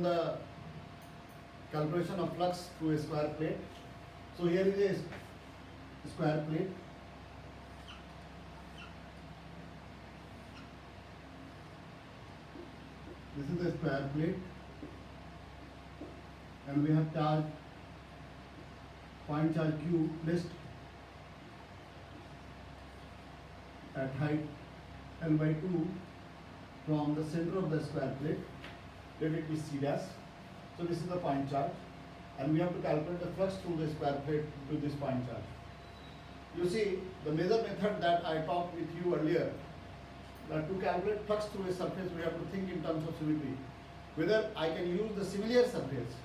the calculation of flux through a square plate. So here is a square plate. This is a square plate, and we have charge, point charge Q placed at height L/2 from the center of the square plate. Let it be C dash. So this is the point charge, and we have to calculate the flux through the square plate to this point charge. You see, the major method that I talked with you earlier, that to calculate flux through a surface, we have to think in terms of symmetry. Whether I can use the similar surface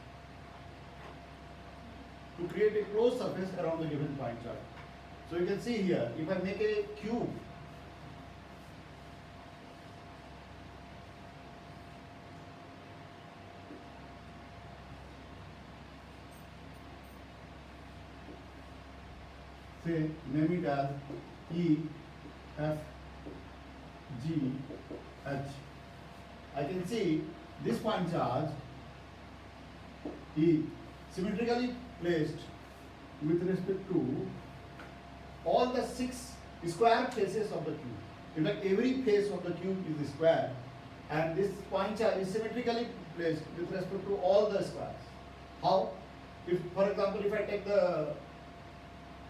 to create a closed surface around the given point charge. So you can see here, if I make a cube, say name it as E, F, G, H. I can see this point charge is symmetrically placed with respect to all the 6 square faces of the cube. In fact, every face of the cube is square, and this point charge is symmetrically placed with respect to all the squares. How? If, for example, if I take the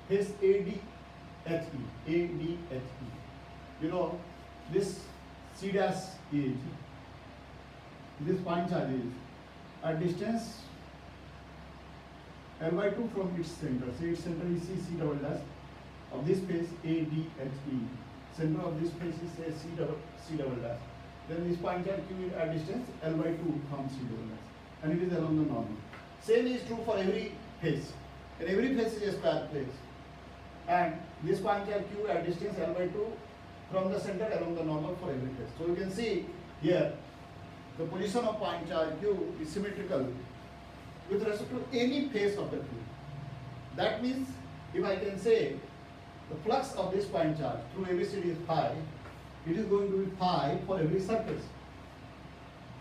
face ADHE, you know, this C dash is, this point charge is a distance L/2 from its center. Say its center is C double dash of this face ADHE. Center of this face is say C double dash. Then this point charge Q is a distance L/2 from C double dash, and it is along the normal. Same is true for every face, and every face is a square face. And this point charge Q at distance L/2 from the center along the normal for every face. So you can see here the position of point charge Q is symmetrical with respect to any face of the cube. That means if I can say the flux of this point charge through ABCD is phi, it is going to be phi for every surface.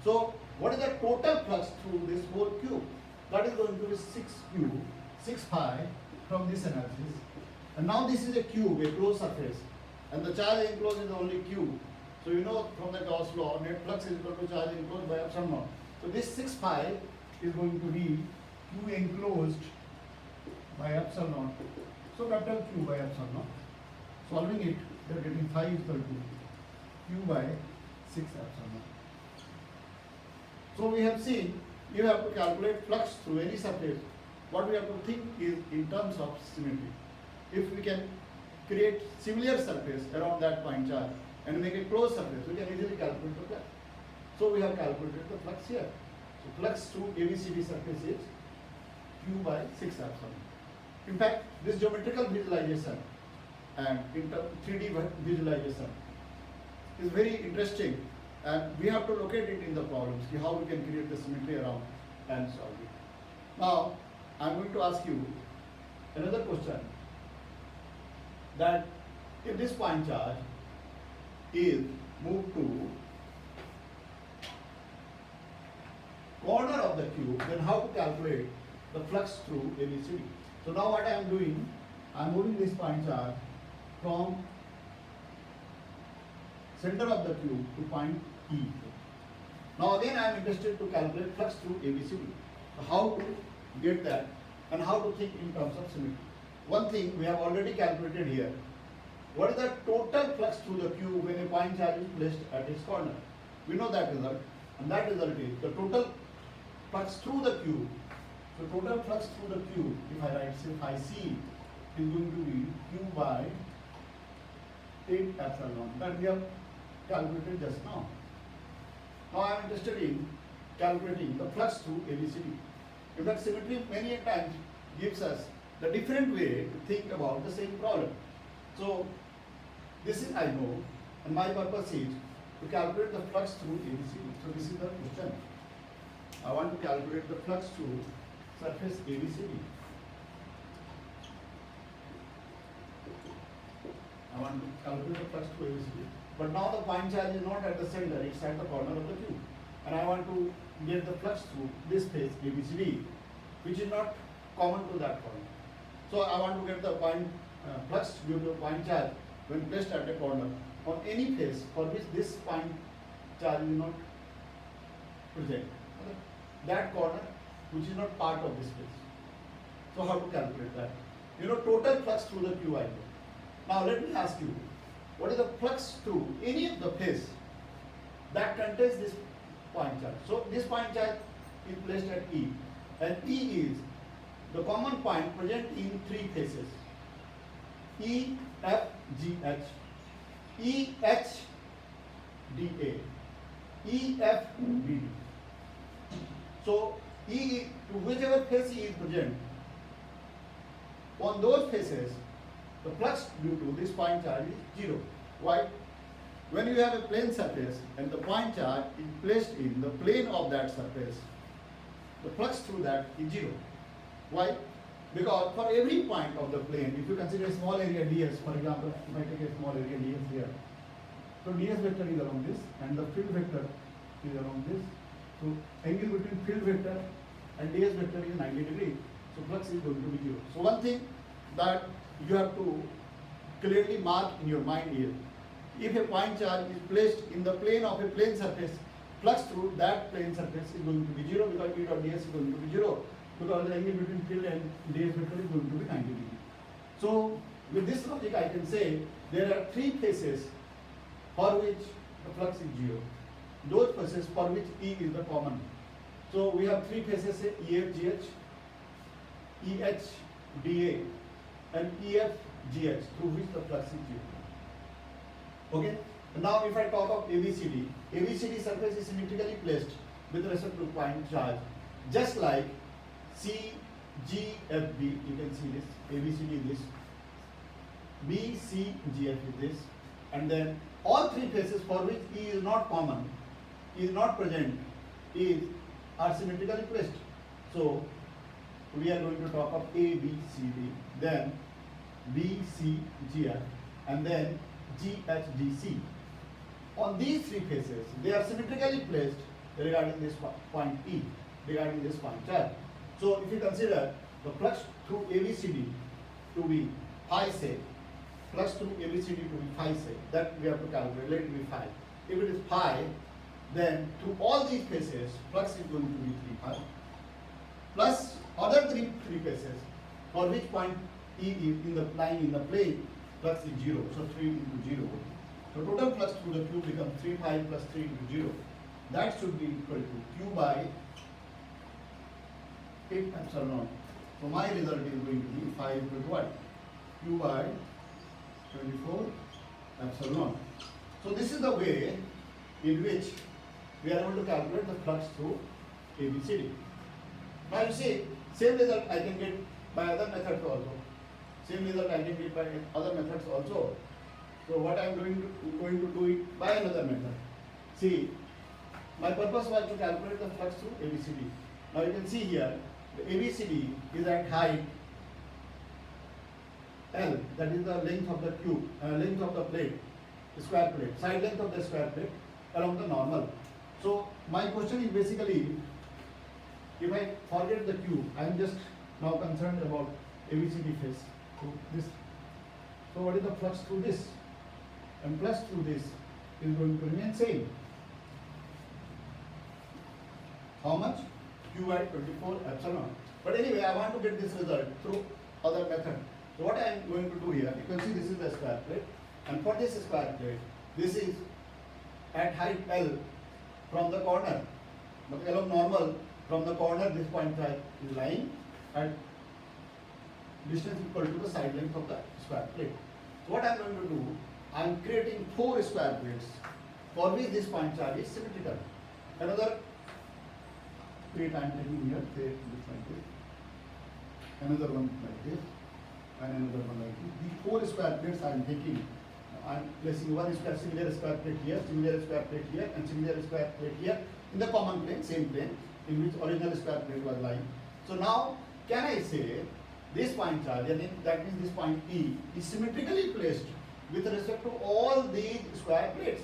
So what is the total flux through this whole cube? That is going to be 6Q, 6 phi from this analysis. And now this is a cube, a closed surface, and the charge enclosed is only Q. So you know from the Gauss law, net flux is equal to charge enclosed by epsilon naught. So this 6 phi is going to be Q enclosed by epsilon naught. So capital Q by epsilon naught. Solving it, we are getting phi is equal to Q by 6 epsilon naught. So we have seen, you have to calculate flux through any surface. What we have to think is in terms of symmetry. If we can create similar surface around that point charge and make a closed surface, we can easily calculate the flux. So we have calculated the flux here. So flux through ABCD surface is Q by 6 epsilon. In fact, this geometrical visualization and 3D visualization is very interesting, and we have to locate it in the problems, how we can create the symmetry around and solve it. Now, I am going to ask you another question, that if this point charge is moved to corner of the cube, then how to calculate the flux through ABCD? So now what I am doing, I am moving this point charge from center of the cube to point E. Now again I am interested to calculate flux through ABCD. So how to get that and how to think in terms of symmetry. One thing we have already calculated here. What is the total flux through the cube when a point charge is placed at its corner? We know that result, and that result is the total flux through the cube. So total flux through the cube, if I write say phi C, is going to be Q by 8 epsilon. That we have calculated just now. Now I am interested in calculating the flux through ABCD. In fact, symmetry many a times gives us the different way to think about the same problem. So this is I know, and my purpose is to calculate the flux through ABCD. So this is the question. I want to calculate the flux through surface ABCD. I want to calculate the flux through ABCD. But now the point charge is not at the center, it's at the corner of the cube. and I want to get the flux through this phase ABCD, which is not common to that point. So I want to get the point flux due to point charge when placed at a corner on any phase for which this point charge is not present. Okay? That corner which is not part of this phase. So how to calculate that? You know total flux through the QI. Now let me ask you, what is the flux through any of the phase that contains this point charge? So this point charge is placed at E, and E is the common point present in three phases: E, F, G, H. E, H, D, A. E, F, B, D. So E, to whichever phase E is present, on those phases, the flux due to this point charge is 0. Why? When you have a plane surface and the point charge is placed in the plane of that surface, the flux through that is 0. Why? Because for every point of the plane, if you consider a small area ds, for example, if I take a small area ds here, so ds vector is along this and the field vector is along this. So angle between field vector and ds vector is 90 degrees. So flux is going to be 0. So one thing that you have to clearly mark in your mind is, if a point charge is placed in the plane of a plane surface, flux through that plane surface is going to be 0 because E dot ds is going to be 0 because the angle between field and ds vector is going to be 90 degrees. So with this logic I can say there are three phases for which the flux is 0. Those phases for which E is the common. So we have three phases, say EFGH, EHDA and EFGH, through which the flux is 0. Okay. Now if I talk of ABCD, ABCD surface is symmetrically placed with respect to point charge, just like CGFB. You can see this ABCD is this, BCGF is this, and then all three phases for which E is not common, is not present, are symmetrically placed. So we are going to talk of ABCD, then BCGF, and then GHDC. On these three phases, they are symmetrically placed regarding this point E, regarding this point charge. So if you consider the flux through ABCD to be phi say, flux through ABCD to be phi say, that we have to calculate, let it be phi. If it is phi, then through all these phases, flux is going to be 3 phi, plus other three phases for which point E is in the line in the plane, flux is 0, so 3 into 0. So total flux through the Q becomes 3 pi plus 3 into 0. That should be equal to Q by 8 epsilon naught. So my result is going to be phi equal to what? Q by 24 epsilon naught. So this is the way in which we are able to calculate the flux through ABCD. Now you see, same result I can get by other methods also. Same result I can get by other methods also. So what I am going to do it by another method. See, my purpose was to calculate the flux through ABCD. Now you can see here, the ABCD is at height L, that is the length of the cube, length of the plate, square plate, side length of the square plate along the normal. So my question is basically, if I forget the cube, I am just now concerned about ABCD phase. So this. So what is the flux through this? And flux through this is going to remain same. How much? Q by 24 epsilon. But anyway, I want to get this result through other method. So what I am going to do here, you can see this is the square plate, and for this square plate, this is at height L from the corner, but along normal from the corner this point charge is lying at distance equal to the side length of the square plate. So what I am going to do, I am creating 4 square plates for which this point charge is symmetrical. Another plate I am taking here, say this like this, another one like this, and another one like this. These 4 square plates I am taking. I am placing one similar square plate here, similar square plate here, and similar square plate here in the common plane, same plane in which original square plate was lying. So now, can I say this point charge, that means this point E, is symmetrically placed with respect to all these square plates?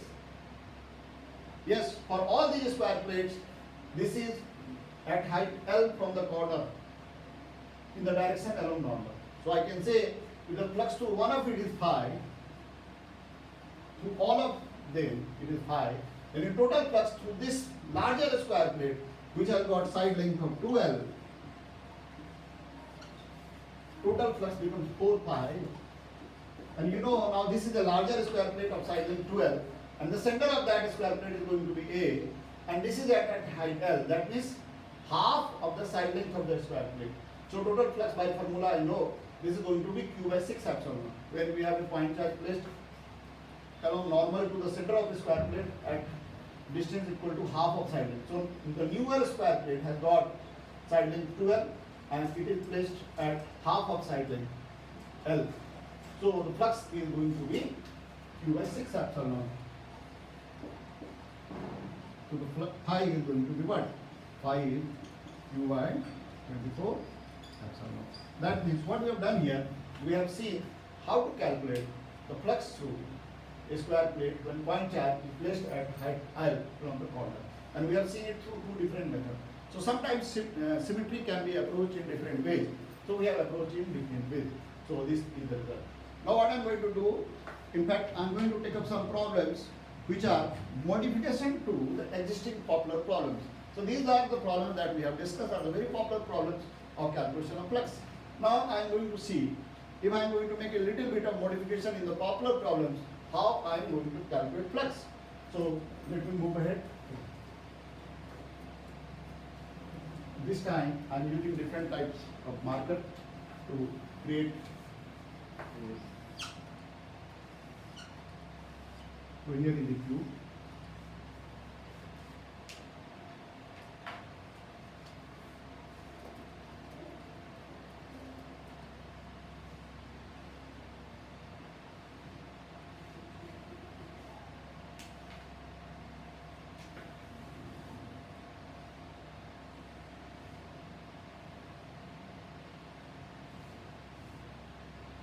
Yes, for all these square plates, this is at height L from the corner in the direction along normal. So I can say if the flux through one of it is phi, through all of them it is phi, then in total flux through this larger square plate which has got side length of 2L, total flux becomes 4 pi. And you know now this is the larger square plate of side length 2L, and the center of that square plate is going to be A, and this is at height L. That means half of the side length of the square plate. So total flux by formula I know this is going to be Q by 6 epsilon, where we have a point charge placed along normal to the center of the square plate at distance equal to half of side length. So the newer square plate has got side length 2L and it is placed at half of side length L. So the flux is going to be Q by 6 epsilon. So the phi is going to be what? Phi is Q by 24 epsilon. That means what we have done here, we have seen how to calculate the flux through a square plate when point charge is placed at height L from the corner. And we have seen it through two different methods. So sometimes symmetry can be approached in different ways. So we have approached in different ways. So this is the result. Now what I am going to do, in fact I am going to take up some problems which are modification to the existing popular problems. So these are the problems that we have discussed, are the very popular problems of calculation of flux. Now I am going to see if I am going to make a little bit of modification in the popular problems, how I am going to calculate flux. So let me move ahead. This time I am using different types of marker to create so here is the cube.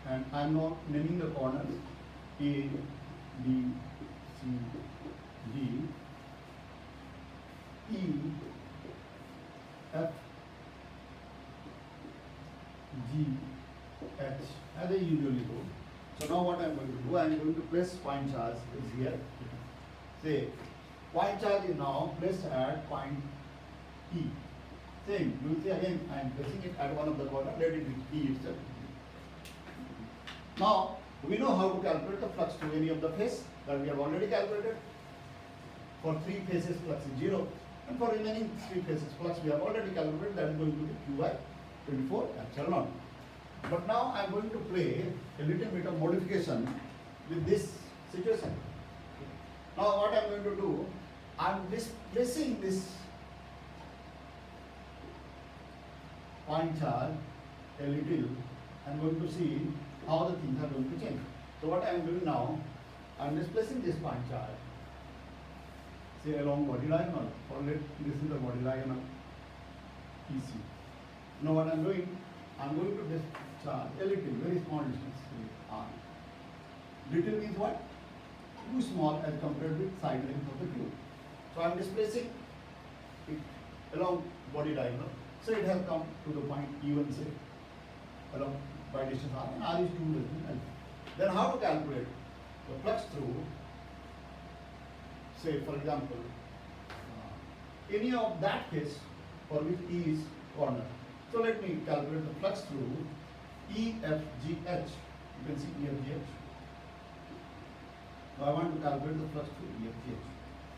And I am now naming the corners A, B, C, D, E, F, G, H as I usually do. So now what I am going to do, I am going to place point charge is here. Say point charge is now placed at point E. Same, you will see again I am placing it at one of the corners, let it be E itself. Now, we know how to calculate the flux through any of the phase that we have already calculated. For 3 phases, flux is 0, and for remaining 3 phases, flux we have already calculated, that is going to be Q by 24 epsilon. But now I am going to play a little bit of modification with this situation. Now what I am going to do, I am displacing this point charge a little. I am going to see how the things are going to change. So what I am doing now, I am displacing this point charge, say along body diagonal, or let this is the body diagonal EC. Now what I am doing, I am going to discharge a little, very small distance, R. Little means what? Too small as compared with side length of the cube. So I am displacing it along body diagonal. So it has come to the point E1, say, along by distance R, and R is 2 less than L. Then how to calculate the flux through, say for example, any of that case for which E is corner. So let me calculate the flux through EFGH. You can see EFGH. So I want to calculate the flux through EFGH.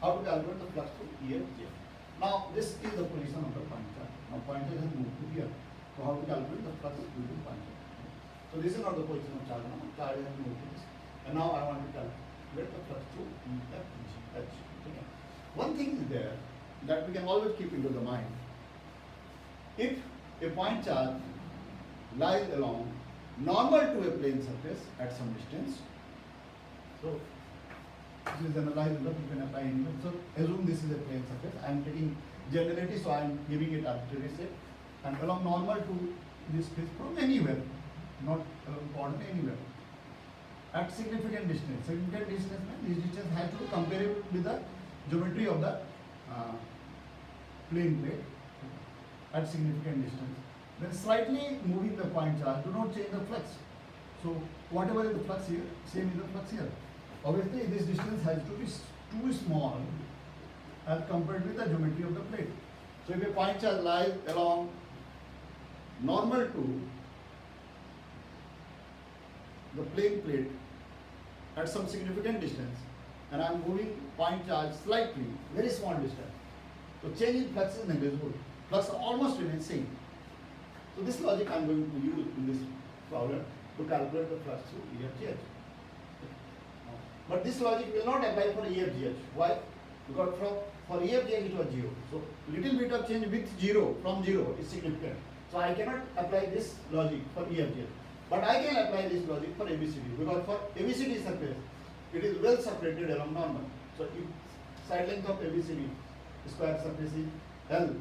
How to calculate the flux through EFGH? Now this is the position of the pointer. Now pointer has moved to here. So how to calculate the flux due to pointer? So this is not the position of charge now. Charge has moved to this. And now I want to calculate the flux through EFGH. Okay. One thing is there that we can always keep into the mind. If a point charge lies along normal to a plane surface at some distance, so this is analyzed, you can apply anywhere. So assume this is a plane surface. I am taking generality, so I am giving it arbitrary shape, and along normal to this space from anywhere, not along corner, anywhere. At significant distance. Significant distance means this distance has to be comparable with the geometry of the plane plate at significant distance. Then slightly moving the point charge, do not change the flux. So whatever is the flux here, same is the flux here. Obviously this distance has to be too small as compared with the geometry of the plate. So if a point charge lies along normal to the plane plate at some significant distance, and I am moving point charge slightly, very small distance, so change in flux is negligible. Flux almost remains same. So this logic I am going to use in this problem to calculate the flux through EFGH. But this logic will not apply for EFGH. Why? Because for EFGH it was 0. So little bit of change with 0 from 0 is significant. So I cannot apply this logic for EFGH. But I can apply this logic for ABCD, because for ABCD surface it is well separated along normal. So if side length of ABCD square surface is L,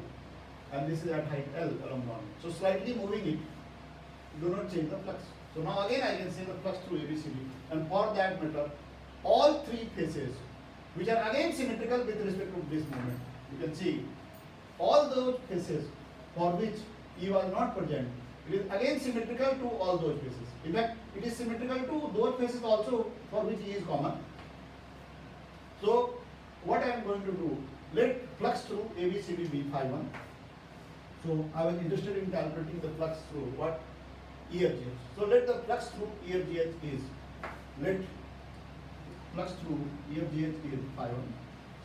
and this is at height L along normal. So slightly moving it, do not change the flux. So now again I can say the flux through ABCD, and for that matter, all three faces, which are again symmetrical with respect to this moment, you can see all those faces for which E was not present, it is again symmetrical to all those faces. In fact, it is symmetrical to those faces also for which E is common. So what I am going to do, let flux through ABCD be phi 1. So I was interested in calculating the flux through what? EFGH. So let the flux through EFGH is, let flux through EFGH is phi 1.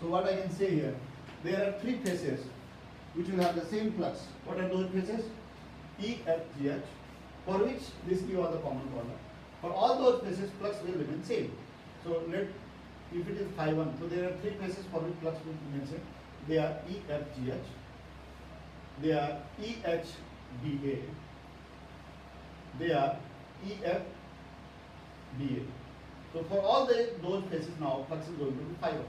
So what I can say here, there are three faces which will have the same flux. What are those faces? EFGH, for which this E was the common corner. For all those faces, flux will remain same. So let, if it is phi 1, so there are three faces for which flux will remain same. They are EFGH, they are EHDA, they are EFDA. So for all those faces now, flux is going to be phi 1.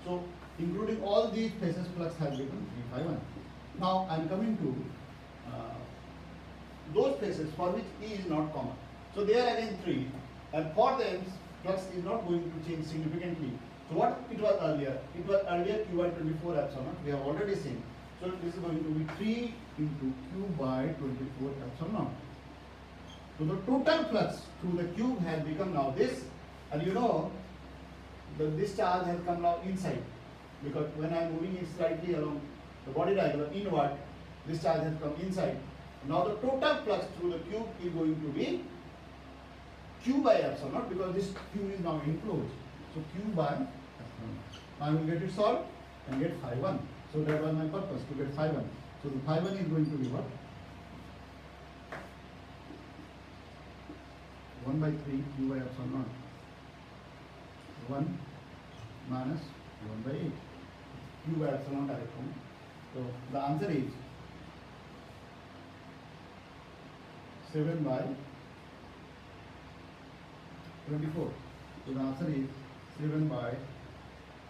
So including all these faces, flux has become 3 phi 1. Now I am coming to those faces for which E is not common. So they are again 3, and for them flux is not going to change significantly. So what it was earlier? It was earlier Q by 24 epsilon naught. We have already seen. So this is going to be 3 into Q by 24 epsilon naught. So the total flux through the cube has become now this, and you know that this charge has come now inside, because when I am moving it slightly along the body diagram inward, this charge has come inside. Now the total flux through the cube is going to be Q by epsilon naught, because this cube is now enclosed. So Q by epsilon naught. I will get it solved and get phi 1. So that was my purpose, to get phi 1. So the phi 1 is going to be what? 1 by 3 Q by epsilon naught. 1 minus 1 by 8 Q by epsilon naught. So the answer is 7 by 24. So the answer is 7 by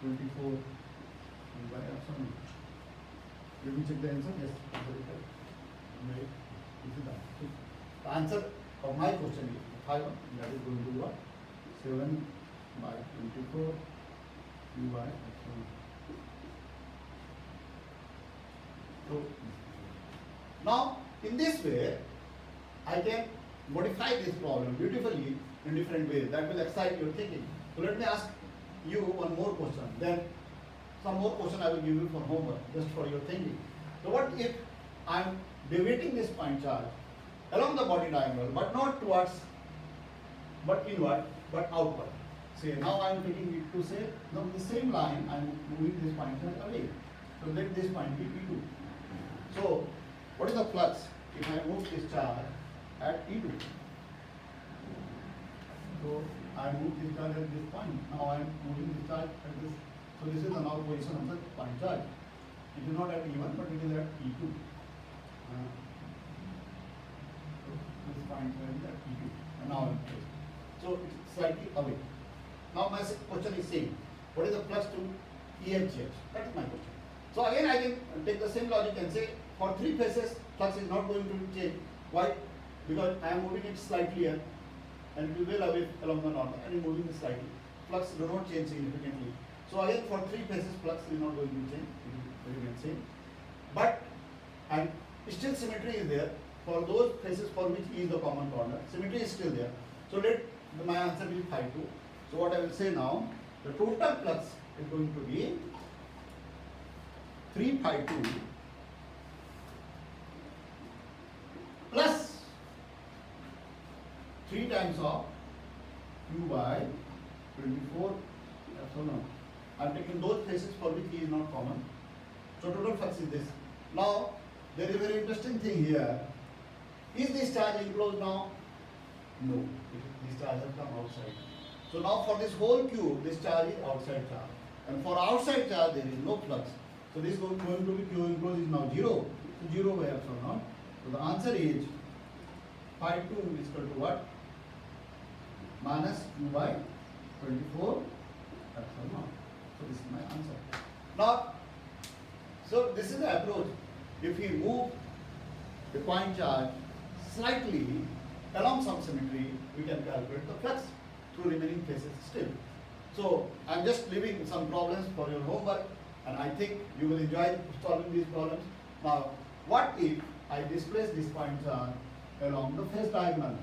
24 Q by epsilon naught. Let me check the answer. Yes, this is the answer. The answer of my question is phi 1, that is going to be what? 7 by 24 Q by epsilon naught. So now in this way I can modify this problem beautifully in different ways. That will excite your thinking. So let me ask you one more question. Then some more question I will give you for homework, just for your thinking. So what if I am deviating this point charge along the body diagonal, but not towards, but inward, but outward. Say now I am taking it to say, now the same line I am moving this point charge away. So let this point be P2. So what is the flux if I move this charge at E2? So I move this charge at this point. Now I am moving this charge at this. So this is the now position of the point charge. It is not at E1, but it is at E2. This point charge is at E2. And now I am placed. So it is slightly away. Now my question is same. What is the flux to EHGH? That is my question. So again I can take the same logic and say for three phases flux is not going to change. Why? Because I am moving it slightly here and it will well away along the normal and moving it slightly. Flux do not change significantly. So again for three phases flux is not going to change, it will remain same. But and still symmetry is there for those phases for which E is the common corner. Symmetry is still there. So let my answer be phi 2. So what I will say now, the total flux is going to be 3 phi 2 plus 3 times of q by 24 epsilon. I am taking those phases for which E is not common. So total flux is this. Now there is a very interesting thing here. Is this charge enclosed now? No. This charge has come outside. So now for this whole cube, this charge is outside charge. And for outside charge, there is no flux. So this is going to be Q enclosed is now 0. So 0 by epsilon naught. So the answer is phi 2 is equal to what? Minus Q by 24 epsilon naught. So this is my answer. Now, so this is the approach. If we move the point charge slightly along some symmetry, we can calculate the flux through remaining phases still. So I am just leaving some problems for your homework, and I think you will enjoy solving these problems. Now, what if I displace this point charge along the phase diagonal?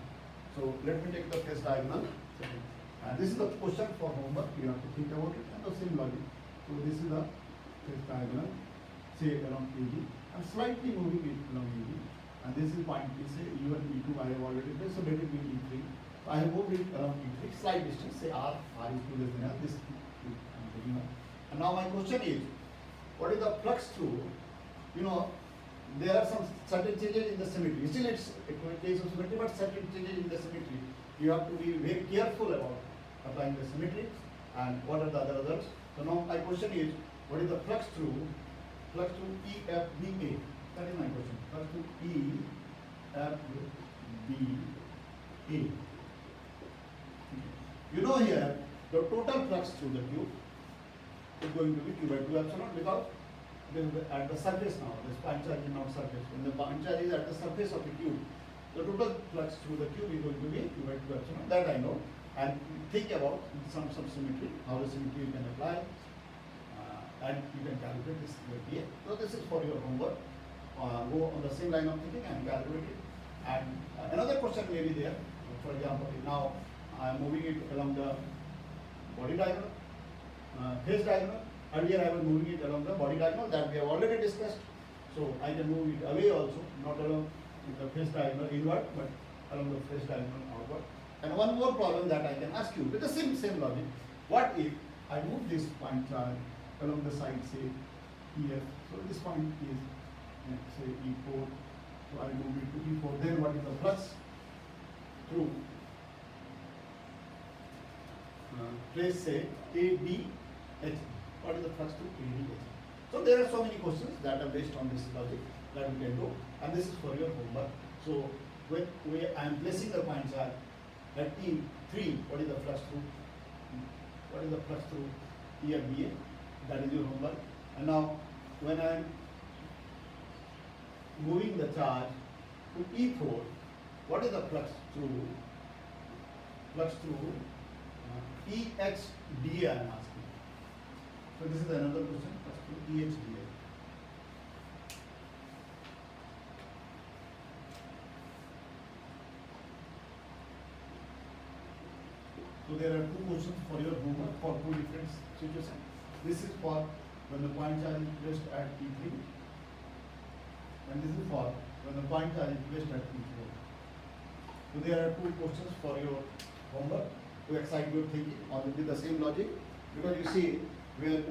So let me take the phase diagonal, and this is the question for homework. You have to think about it and the same logic. So this is the phase diagonal, say along AG. I'm slightly moving it along AG, and this is point P, say E1, E2 I have already placed, so let it be E3. So I have moved it around E3, slight distance, say R is 2 less than R, this I'm taking up. And now my question is, what is the flux through? You know, there are some certain changes in the symmetry. Still it's a case of symmetry, but certain changes in the symmetry. You have to be very careful about applying the symmetry and what are the other results. So now my question is, what is the flux through EFBA? That is my question. Flux through EFBA. You know here, the total flux through the tube is going to be Q by 2 epsilon because this is at the surface now. This point charge is not surface. When the point charge is at the surface of the cube, the total flux through the cube is going to be Q by 2 epsilon. That I know. And think about some symmetry, how the symmetry you can apply, and you can calculate this here. So this is for your homework. Go on the same line of thinking and calculate it. And another question may be there. For example, now I am moving it along the body diagonal, phase diagonal. Earlier I was moving it along the body diagonal that we have already discussed. So I can move it away also, not along the phase diagonal inward, but along the phase diagonal outward. And one more problem that I can ask you with the same logic. What if I move this point charge along the side, say EF? So this point is say E4. So I move it to E4. Then what is the flux through place, say ADH? What is the flux to ADH? So there are so many questions that are based on this logic that we can do, and this is for your homework. So when I am placing the point charge at E3, what is the flux through? What is the flux through EFBA? That is your homework. And now when I am moving the charge to E4, what is the flux through? Flux through EXDA I am asking. So this is another question, flux through EXDA. So there are two questions for your homework for two different situations. This is for when the point charge is placed at E3, and this is for when the point charge is placed at E4. So there are two questions for your homework to excite your thinking on with the same logic, because you see when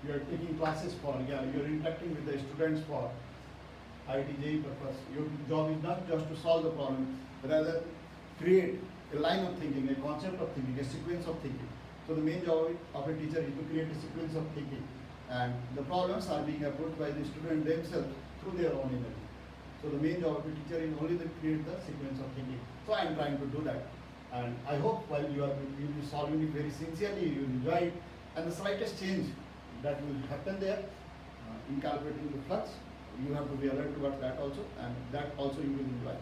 you are taking classes for, you are interacting with the students for IIT purpose. Your job is not just to solve the problem, but rather create a line of thinking, a concept of thinking, a sequence of thinking. So the main job of a teacher is to create a sequence of thinking, and the problems are being approached by the student themselves through their own energy. So the main job of a teacher is only to create the sequence of thinking. So I am trying to do that, and I hope while you will be solving it very sincerely, you will enjoy it, and the slightest change that will happen there in calculating the flux, you have to be alert towards that also, and that also you will enjoy.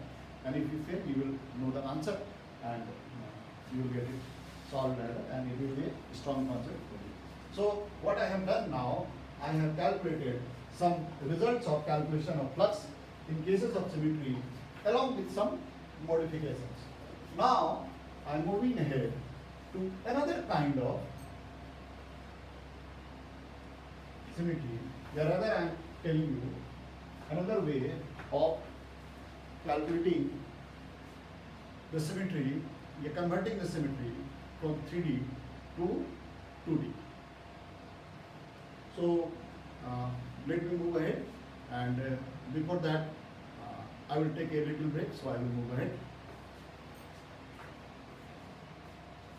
And if you fail, you will know the answer, and you will get it solve ladder, and it will be a strong concept for you. So what I have done now, I have calculated some results of calculation of flux in cases of symmetry along with some modifications. Now I am moving ahead to another kind of symmetry, where rather I am telling you another way of calculating the symmetry, you are converting the symmetry from 3D to 2D. So let me move ahead, and before that I will take a little break, so I will move ahead.